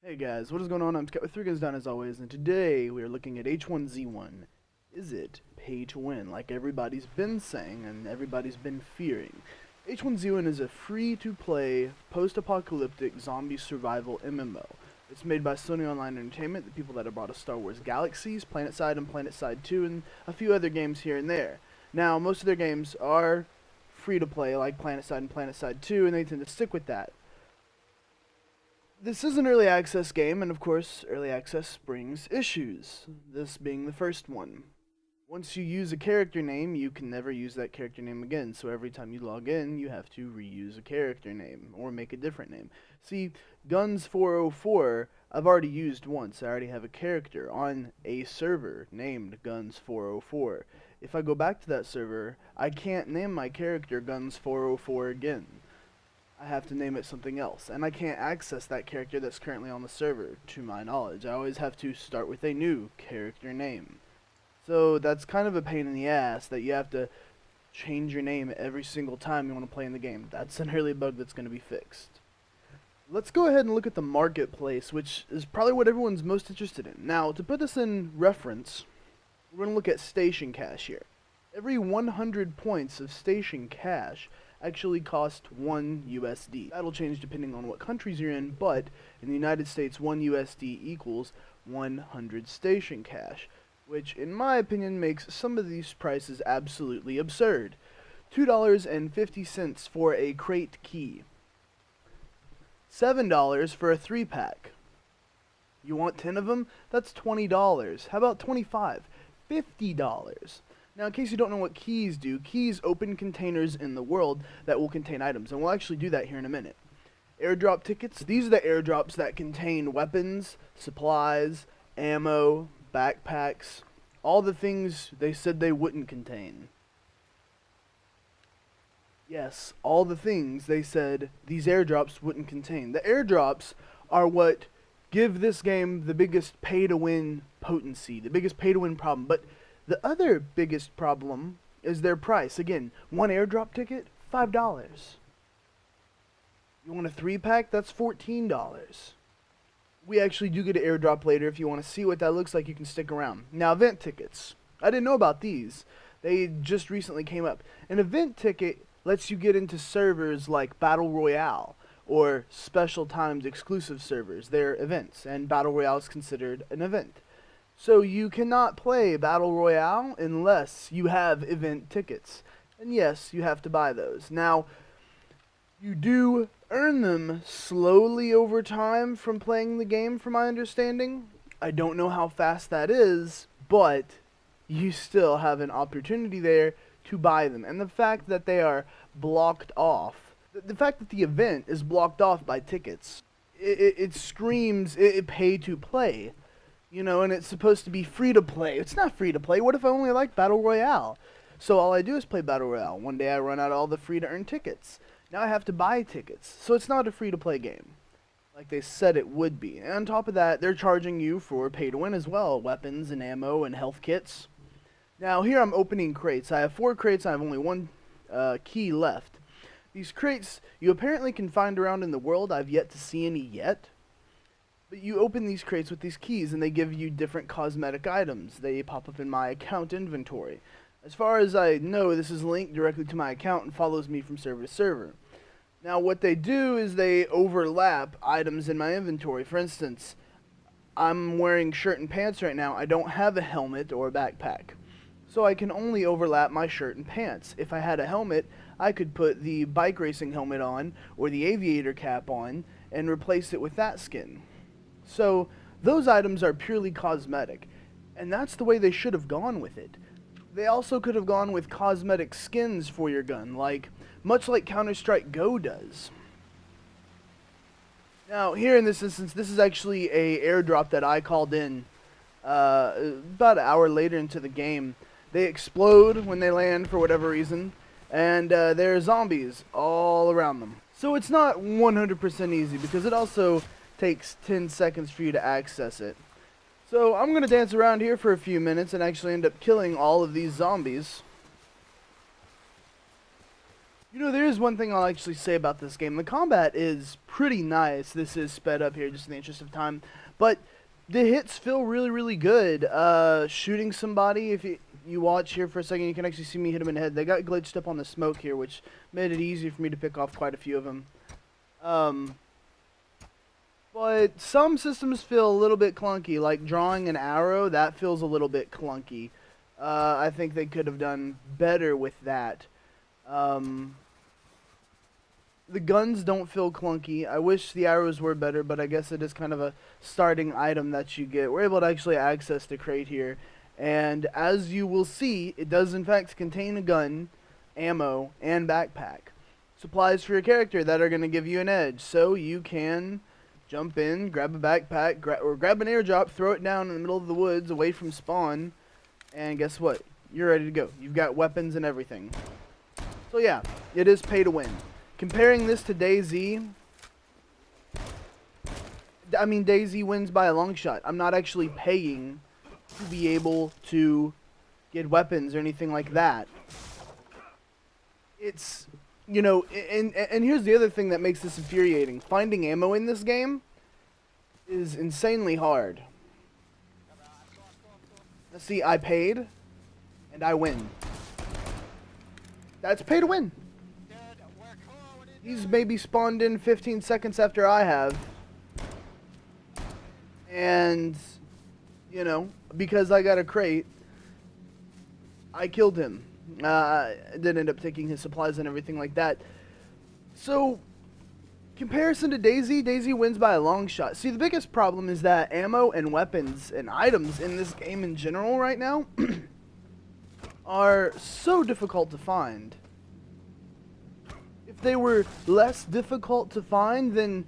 Hey guys, what is going on? I'm Scott with 3 Guns Down as always, and today we are looking at H1Z1. Is it pay to win, like everybody's been saying and everybody's been fearing? H1Z1 is a free-to-play, post-apocalyptic zombie survival MMO. It's made by Sony Online Entertainment, the people that have brought us Star Wars Galaxies, PlanetSide, and PlanetSide 2, and a few other games here and there. Now, most of their games are free-to-play, like PlanetSide and PlanetSide 2, and they tend to stick with that. This is an early access game, and of course, early access brings issues, this being the first one. Once you use a character name, you can never use that character name again, so every time you log in, you have to reuse a character name, or make a different name. See, Guns 404, I've already used once. I already have a character on a server named Guns 404. If I go back to that server, I can't name my character Guns 404 again. I have to name it something else, and I can't access that character that's currently on the server, to my knowledge. I always have to start with a new character name. So that's kind of a pain in the ass that you have to change your name every single time you want to play in the game. That's an early bug that's going to be fixed. Let's go ahead and look at the marketplace, which is probably what everyone's most interested in. Now, to put this in reference, we're going to look at station cash here. Every 100 points of station cash actually cost 1 USD. That'll change depending on what countries you're in, but in the United States, 1 USD equals 100 station cash, which in my opinion makes some of these prices absolutely absurd. $2.50 for a crate key. $7 for a 3-pack. You want 10 of them? That's $20. How about 25? $50. Now, in case you don't know what keys do, keys open containers in the world that will contain items, and we'll actually do that here in a minute. Airdrop tickets, these are the airdrops that contain weapons, supplies, ammo, backpacks, all the things they said they wouldn't contain. Yes, all the things they said these airdrops wouldn't contain. The airdrops are what give this game the biggest pay-to-win potency, the biggest pay-to-win problem, but the other biggest problem is their price. Again, one airdrop ticket, $5. You want a 3-pack? That's $14. We actually do get an airdrop later. If you want to see what that looks like, you can stick around. Now, event tickets. I didn't know about these. They just recently came up. An event ticket lets you get into servers like Battle Royale or Special Times exclusive servers. They're events, and Battle Royale is considered an event. So you cannot play Battle Royale unless you have event tickets. And yes, you have to buy those. Now, you do earn them slowly over time from playing the game, from my understanding. I don't know how fast that is, but you still have an opportunity there to buy them. And the fact that they are blocked off, the fact that the event is blocked off by tickets, it screams pay to play. You know, and it's supposed to be free to play. It's not free to play. What if I only like Battle Royale? So all I do is play Battle Royale. One day I run out of all the free to earn tickets. Now I have to buy tickets. So it's not a free to play game, like they said it would be. And on top of that, they're charging you for pay to win as well. Weapons and ammo and health kits. Now here I'm opening crates. I have 4 crates. I have only 1 key left. These crates you apparently can find around in the world. I've yet to see any yet. But you open these crates with these keys, and they give you different cosmetic items. They pop up in my account inventory. As far as I know, this is linked directly to my account and follows me from server to server. Now, what they do is they overlap items in my inventory. For instance, I'm wearing shirt and pants right now. I don't have a helmet or a backpack. So I can only overlap my shirt and pants. If I had a helmet, I could put the bike racing helmet on, or the aviator cap on, and replace it with that skin. So those items are purely cosmetic, and that's the way they should have gone with it. They also could have gone with cosmetic skins for your gun, much like Counter-Strike Go does. Now here in this instance, this is actually a airdrop that I called in about an hour later into the game. They explode when they land for whatever reason, and there are zombies all around them. So it's not 100% easy, because it also takes 10 seconds for you to access it. So I'm going to dance around here for a few minutes and actually end up killing all of these zombies. You know, there is one thing I'll actually say about this game. The combat is pretty nice. This is sped up here just in the interest of time. But the hits feel really, really good. Shooting somebody, if you watch here for a second, you can actually see me hit them in the head. They got glitched up on the smoke here, which made it easy for me to pick off quite a few of them. But some systems feel a little bit clunky, like drawing an arrow, that feels a little bit clunky. I think they could have done better with that. The guns don't feel clunky. I wish the arrows were better, but I guess it is kind of a starting item that you get. We're able to actually access the crate here, and as you will see, it does in fact contain a gun, ammo, and backpack. Supplies for your character that are going to give you an edge, so you can jump in, grab a backpack, or grab an airdrop, throw it down in the middle of the woods away from spawn, and guess what? You're ready to go. You've got weapons and everything. So yeah, it is pay to win. Comparing this to DayZ, I mean, DayZ wins by a long shot. I'm not actually paying to be able to get weapons or anything like that. It's, you know, and here's the other thing that makes this infuriating. Finding ammo in this game is insanely hard. Let's see, I paid, and I win. That's pay to win. He's maybe spawned in 15 seconds after I have. And, you know, because I got a crate, I killed him. Didn't end up taking his supplies and everything like that. So, comparison to DayZ, DayZ wins by a long shot. See, the biggest problem is that ammo and weapons and items in this game in general right now are so difficult to find. If they were less difficult to find, then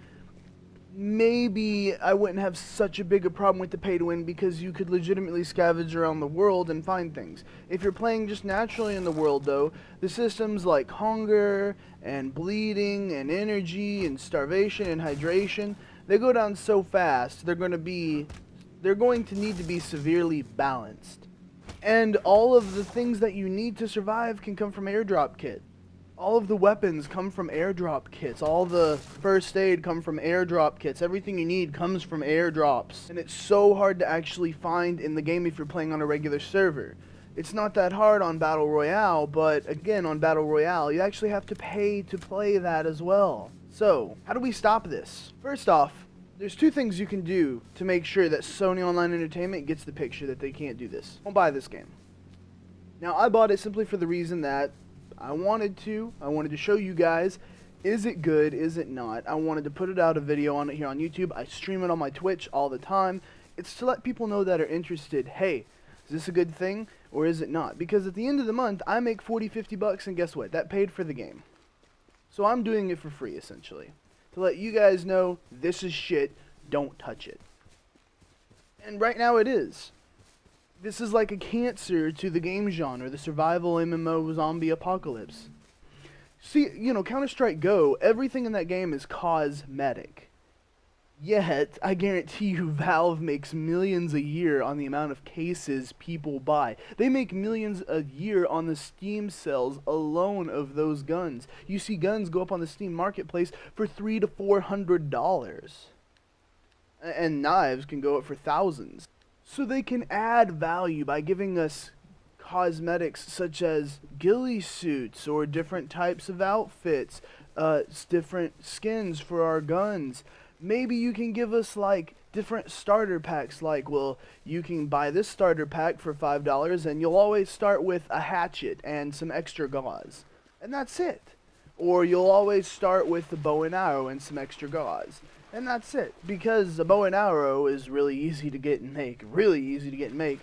maybe I wouldn't have such a big a problem with the pay to win, because you could legitimately scavenge around the world and find things. If you're playing just naturally in the world, though, the systems like hunger and bleeding and energy and starvation and hydration, they go down so fast, they're going to need to be severely balanced. And all of the things that you need to survive can come from airdrop kit. All of the weapons come from airdrop kits. All the first aid come from airdrop kits. Everything you need comes from airdrops. And it's so hard to actually find in the game if you're playing on a regular server. It's not that hard on Battle Royale, but again, on Battle Royale, you actually have to pay to play that as well. So, how do we stop this? First off, there's two things you can do to make sure that Sony Online Entertainment gets the picture that they can't do this. Don't buy this game. Now, I bought it simply for the reason that I wanted to show you guys, is it good, is it not? I wanted to put it out a video on it here on YouTube. I stream it on my Twitch all the time. It's to let people know that are interested, hey, is this a good thing or is it not? Because at the end of the month, I make 40, 50 bucks, and guess what? That paid for the game. So I'm doing it for free, essentially, to let you guys know this is shit, don't touch it. And right now it is. This is like a cancer to the game genre, the survival MMO zombie apocalypse. See, you know, Counter-Strike Go, everything in that game is cosmetic. Yet, I guarantee you Valve makes millions a year on the amount of cases people buy. They make millions a year on the Steam sales alone of those guns. You see guns go up on the Steam marketplace for $300 to $400. And knives can go up for thousands. So they can add value by giving us cosmetics such as ghillie suits or different types of outfits, different skins for our guns. Maybe you can give us like different starter packs, like, well, you can buy this starter pack for $5 and you'll always start with a hatchet and some extra gauze. And that's it. Or you'll always start with the bow and arrow and some extra gauze. And that's it, because a bow and arrow is really easy to get and make,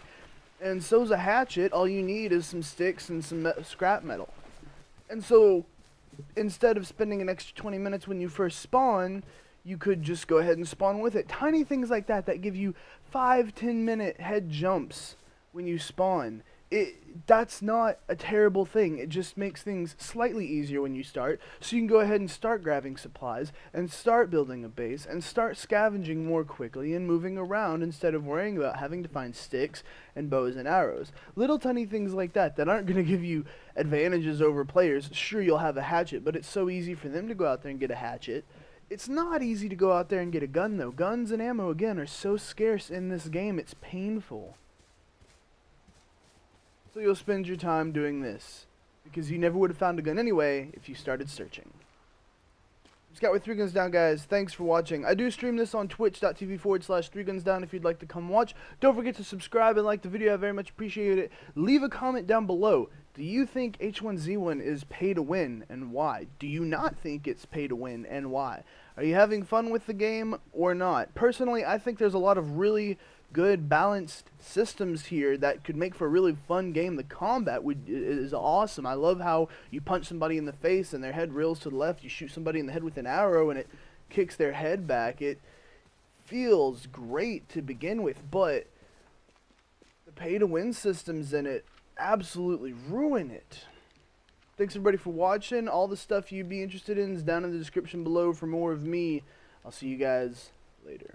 and so's a hatchet. All you need is some sticks and some scrap metal. And so, instead of spending an extra 20 minutes when you first spawn, you could just go ahead and spawn with it. Tiny things like that that give you 5-10 minute head jumps when you spawn That's not a terrible thing. It just makes things slightly easier when you start, so you can go ahead and start grabbing supplies and start building a base and start scavenging more quickly and moving around instead of worrying about having to find sticks and bows and arrows. Little tiny things like that aren't going to give you advantages over players. Sure, you'll have a hatchet, but it's so easy for them to go out there and get a hatchet. It's not easy to go out there and get a gun, though. Guns and ammo, again, are so scarce in this game, it's painful. So you'll spend your time doing this, because you never would have found a gun anyway if you started searching. Scout with 3 Guns Down, guys. Thanks for watching. I do stream this on twitch.tv/3gunsdown if you'd like to come watch. Don't forget to subscribe and like the video. I very much appreciate it. Leave a comment down below. Do you think H1Z1 is pay to win, and why? Do you not think it's pay to win, and why? Are you having fun with the game or not? Personally, I think there's a lot of really good balanced systems here that could make for a really fun game. The combat is awesome. I love how you punch somebody in the face and their head reels to the left. You shoot somebody in the head with an arrow and it kicks their head back. It feels great to begin with, but the pay to win systems in it absolutely ruin it. Thanks everybody for watching. All the stuff you'd be interested in is down in the description below for more of me. I'll see you guys later.